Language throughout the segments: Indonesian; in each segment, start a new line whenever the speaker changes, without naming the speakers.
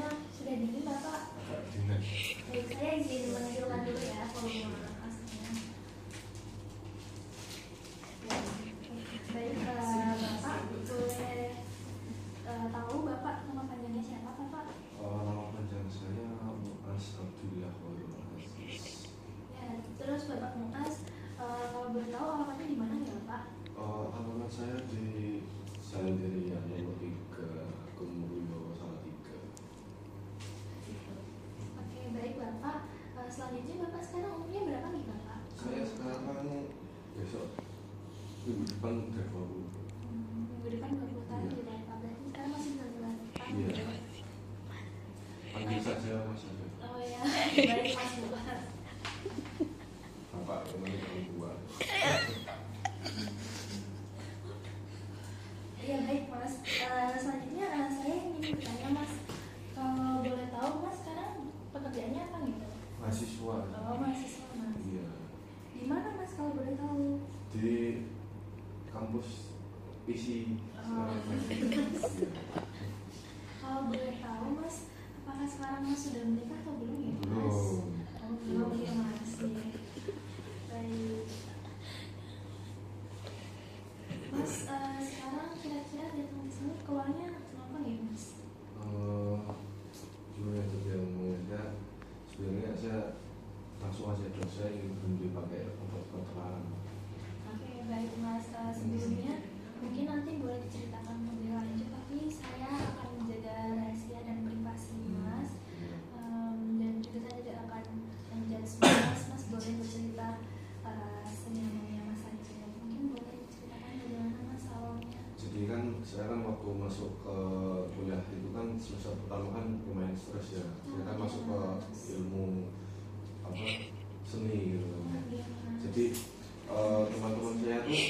suhunya sudah dingin Bapak. Baik, saya izin menunjukkan dulu ya volume aslinya. Ya. Baik, Bapak boleh tahu Bapak nama panjangnya siapa Bapak?
Nama panjang saya Muaz Abdullah Khairul Aziz.
Ya, terus Bapak Muaz, kalau boleh tahu alamatnya di mana ya Pak?
Alamat saya di Jalan Dirian nomor 3, Kemudian Salatiga.
Oke, baik Bapak. Selanjutnya Bapak sekarang umurnya berapa nih Bapak?
Saya sekarang besok minggu depan udah 20.
Minggu depan 20 tahun ya Bapak. Berarti sekarang masih 19 tahun.
Iya.
Ya?
Panggil saja Mas Abdul.
Oh ya, baik Mas Bapak.
Bapak namanya orang tua.
Iya baik Mas. Selanjutnya saya ingin bertanya Mas, kalau boleh tahu Mas sekarang pekerjaannya apa gitu?
Mahasiswa.
Oh mahasiswa Mas.
Iya.
Di mana Mas kalau boleh tahu?
Di kampus isi.
Oh.
Iya.
Kalau boleh tahu Mas, apakah sekarang Mas sudah menikah atau belum ya Mas?
Belum.
Oh belum ya Mas. Ya. Baik. Mas sekarang kira-kira datang ke sini keluarnya kenapa ya Mas?
Gimana itu yang mulia? Sebenarnya saya langsung aja dosa ingin berhenti pakai obat terlarang.
Oke baik Mas, sebelumnya mungkin nanti boleh diceritakan lebih lanjut, tapi saya akan menjaga rahasia dan privasi Mas. Dan juga saya tidak akan menjudge Mas. Mas boleh bercerita senyamannya Mas saja. Mungkin boleh diceritakan bagaimana Mas awalnya.
Jadi kan saya kan waktu masuk ke kuliah itu kan semester pertama kan lumayan stres ya. Saya kan masuk ke ilmu apa seni gitu kan. Jadi teman-teman saya tuh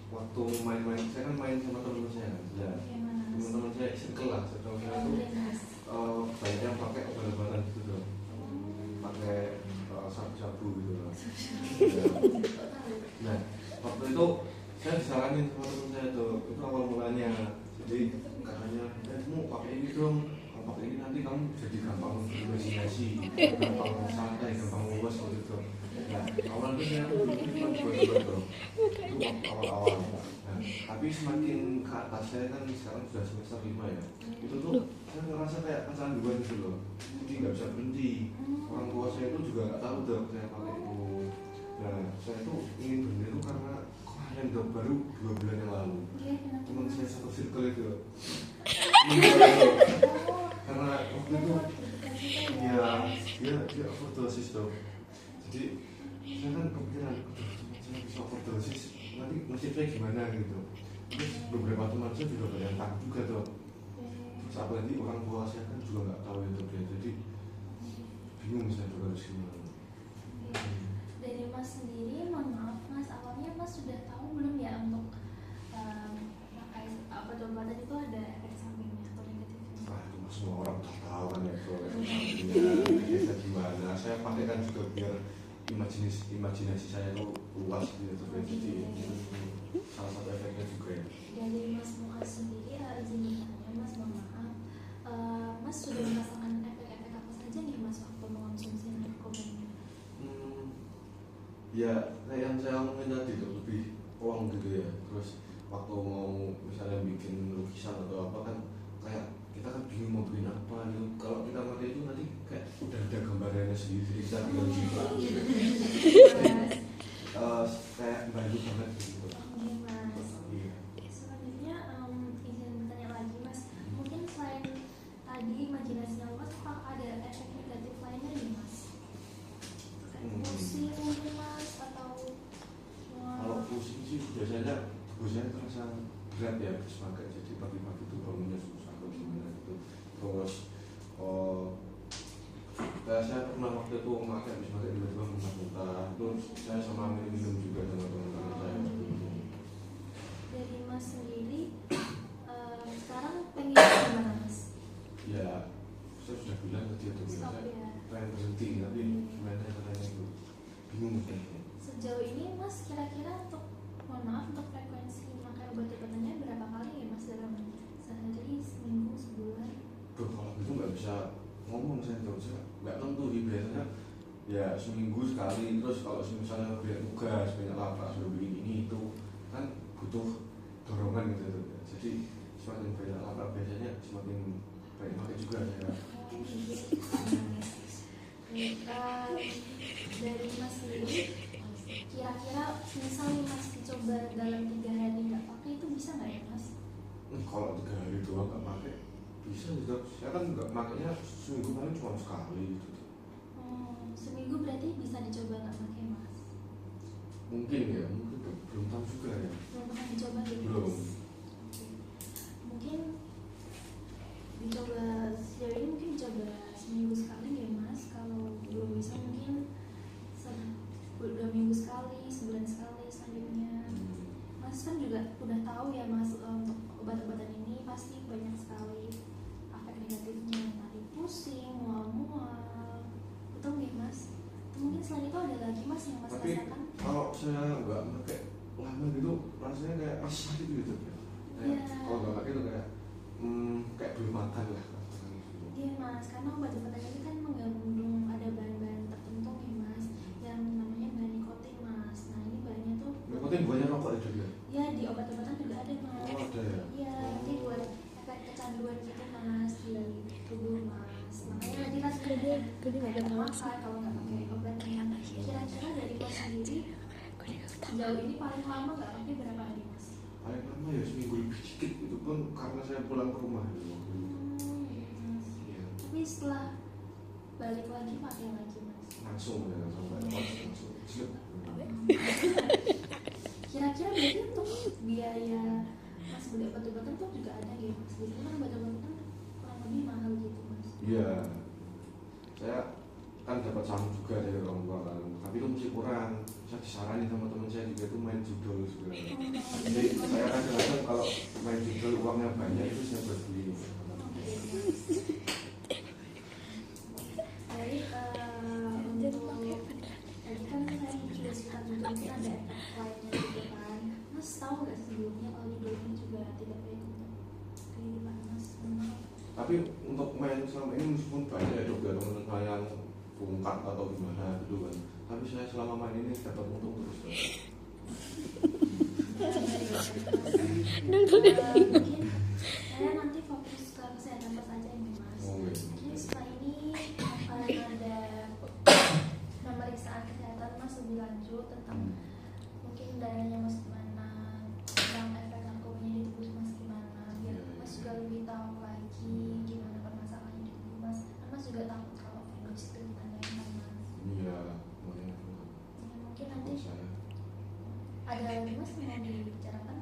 waktu main-main, saya kan main sama teman-teman saya kan. Ya, teman-teman saya circle lah, circle saya tuh banyak yang pakai obat-obatan gitu tuh, pakai sabu-sabu gitu lah. Ya. Nah waktu itu saya disaranin sama teman saya tuh, itu awal mulanya. Jadi katanya, kamu pakai ini dong, kalau pakai ini nanti kamu jadi gampang imajinasi, gampang santai, gampang luas gitu. Nah awalnya saya buat tuh, itu awal-awal. Nah tapi semakin ke atas, saya kan sekarang sudah semester 5 ya, itu tuh saya ngerasa kayak kecanduan gitu loh, jadi nggak bisa berhenti. Orang tua saya itu juga nggak tahu dong saya pakai itu. Nah saya tuh ingin berhenti itu karena kemarin dok, baru 2 bulan yang lalu teman saya satu circle itu karena waktu itu dia overdosis dok. Jadi saya kan kepikiran, saya bisa overdosis nanti nasibnya gimana gitu. Terus beberapa teman saya juga banyak takut juga dok. Terus apalagi orang tua saya kan juga nggak tahu itu dia, jadi bingung saya juga harus gimana.
Dari Mas sendiri, mohon maaf Mas, awalnya Mas sudah tahu belum ya untuk pakai obat-obatan itu ada efek sampingnya atau negatifnya?
Wah itu semua orang udah tahu kan ya soal efek sampingnya gimana. Saya pakai kan juga biar imajinasi saya itu luas gitu. Jadi salah satu efeknya juga ya.
Dari Mas Muaz sendiri, izin bertanya Mas, mohon maaf, Mas sudah merasakan efek-efek apa saja nih Mas waktu mengonsumsi narkoba ini?
Ya kayak yang saya omongin tadi tuh, lebih plong gitu ya. Terus waktu mau misalnya bikin lukisan atau apa kan, kayak kita kan bingung mau bikin apa gitu. Kalau kita pakai itu nanti kayak udah ada gambarannya sendiri, kita tinggal jiplak gitu. Kayak bantu banget gitu.
Oke Mas.
Iya.
Selanjutnya izin bertanya lagi Mas, mungkin selain tadi imajinasinya Mas, apakah ada efek negatif lainnya nih Mas? Kayak pusing mungkin Mas, atau
Kalau pusing sih biasanya tubuh terasa berat ya habis pakai, jadi pagi-pagi itu bangunnya susah atau gimana gitu. Terus saya pernah waktu itu pakai habis pakai tiba-tiba muntah-muntah. Terus saya sama minum juga sama teman-teman saya.
dari Mas sendiri sekarang pengen gimana Mas?
Ya saya sudah bilang ke dia tuh,
Stop
saya
ya.
pengen berhenti tapi gimana caranya itu bingung kayaknya.
Sejauh ini Mas kira-kira untuk, mohon maaf, untuk frekuensi makan obat-obatannya berapa kali ya Mas dalam sehari, seminggu, sebulan?
Kalau gitu nggak bisa kayak seminggu sekali, terus kalau misalnya banyak tugas, banyak laprak, sudah bikin ini itu kan butuh dorongan gitu. Jadi semakin banyak laprak biasanya semakin banyak pakai juga saya.
Dari Mas sendiri, kira-kira misal nih Mas dicoba dalam 3 hari nggak pakai itu bisa nggak ya Mas?
Kalau 3 hari doang nggak pakai bisa juga. Saya kan nggak makanya seminggu paling cuma sekali gitu.
Seminggu berarti bisa dicoba nggak pakai Mas?
Mungkin ya, mungkin belum tahu juga ya.
Belum pernah dicoba gitu
Belum.
Mas? Oke. Mungkin dicoba sejauh ini mungkin dicoba seminggu sekali ya Mas. Kalau belum bisa mungkin 2 minggu sekali, sebulan sekali selanjutnya. Mas kan juga udah tahu ya Mas, untuk obat-obatan ini pasti banyak sekali efek negatifnya, tadi pusing, mual-mual, betul nggak Mas? Atau mungkin selain itu ada lagi Mas yang Mas
Tapi
rasakan?
kalau saya nggak pakai lama gitu rasanya kayak masih sakit gitu ya. Kayak, kalau nggak pakai itu kayak belum makan lah.
Iya Mas, karena obat-obatan ini kan mengandung ada bahan-bahan tertentu nih Mas, yang namanya bahan nikotin Mas. Nah ini bahannya tuh
Nikotin buahnya rokok itu ya?
ya di obat-obatan juga ada Mas.
Oh ada ya?
Iya, nanti buat efek kecanduan gitu Mas di tubuh Mas. Makanya nanti kan kayak makan kalau nggak pakai obatnya. Kira-kira dari Mas sendiri sejauh ini paling lama nggak pakai berapa hari Mas?
Paling lama ya seminggu lebih dikit, itu pun karena saya pulang ke rumah gitu.
Gitu Mas.
Iya.
Tapi setelah balik lagi pakai lagi Mas.
Langsung ya, sampai langsung slip.
Kira-kira berarti untuk biaya Mas beli obat-obatan tuh juga ada ya Mas? Jadi kan obat-obatan kurang lebih mahal gitu Mas.
Iya, saya kan dapat saran juga dari orang tua kan, tapi itu masih kurang. Saya disaranin sama teman saya juga itu main judul juga. Jadi saya kadang-kadang kalau main judul uangnya banyak itu saya berbeli.
Jadi untuk tadi kan saya sudah cerita juga mungkin ada efek lainnya juga kan. Mas tahu nggak sebelumnya kalau judul ini juga tidak baik untuk kehidupan Mas?
Tapi untuk main selama ini meskipun banyak ya dok ya teman-teman saya yang bongkar atau gimana gitu kan, tapi saya selama main ini dapat untung terus.
Mungkin saya nanti fokus ke kesehatan Mas aja ini Mas.
Oh, iya.
Mungkin setelah ini akan ada pemeriksaan kesehatan Mas lebih lanjut tentang mungkin darahnya Mas gimana, tentang efek narkobanya di tubuh Mas gimana, biar Mas juga lebih tahu lagi gimana permasalahannya di tubuh Mas. Kan Mas juga takut kalau virus itu ditanyain kan Mas.
Iya, makanya
Ya, mungkin nanti
saya.
ada lagi Mas yang mau dibicarakan?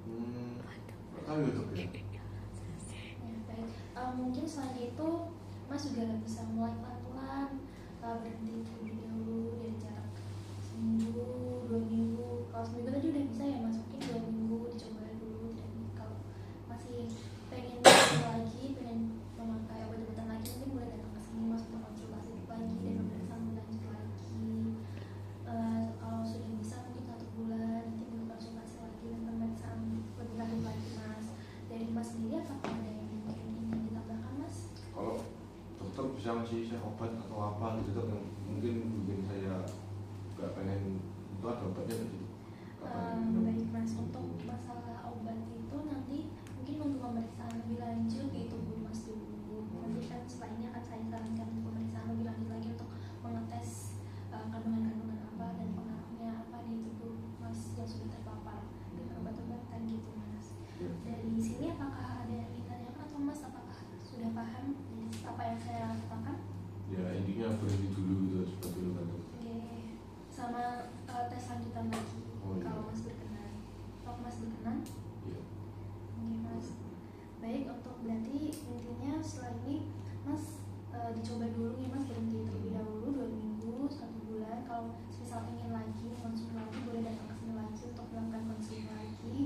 Nggak tahu ya dok ya.
Ya, baik. Mungkin selain itu Mas juga bisa mulai pelan-pelan, berhenti terlebih dahulu dari jarak seminggu, 2 minggu. Kalau seminggu tadi udah bisa ya Mas, mungkin 2 minggu dicoba dulu. Dan kalau masih pengen lagi, pengen memakai obat-obatan lagi, mungkin boleh datang ke sini Mas untuk konsultasi lagi dan pemeriksaan lanjut lagi. Kalau sudah bisa mungkin 1 bulan nanti boleh konsultasi lagi dan pemeriksaan lebih lanjut lagi Mas. Dari Mas sendiri apakah ada yang mungkin ingin ditambahkan Mas?
Kalau dokter bisa ngasih saya obat atau apa gitu dok yang mungkin bikin saya nggak pengen itu ada obatnya tadi.
Baik Mas, untuk masalah obat itu nanti mungkin untuk pemeriksaan lebih lanjut di tubuh Mas dulu. Nanti kan setelah ini akan saya sarankan untuk pemeriksaan lebih lanjut lagi untuk mengetes kandungan-kandungan apa dan pengaruhnya apa di tubuh Mas yang sudah terpapar dengan obat-obatan gitu Mas. Dari sini apakah ada yang ditanyakan atau Mas apakah sudah paham apa yang saya katakan?
Ya intinya berhenti dulu gitu seperti itu kan dok.
Oke, sama tes lanjutan lagi
Oh, iya.
kalau Mas berkenan. Kalau Mas berkenan?
Iya.
Oke Mas. Baik, untuk berarti intinya setelah ini Mas dicoba dulu nih Mas, berhenti terlebih dahulu 2 minggu, 1 bulan. Kalau misal ingin lagi konsul lagi boleh datang ke sini lagi untuk melakukan konsul lagi.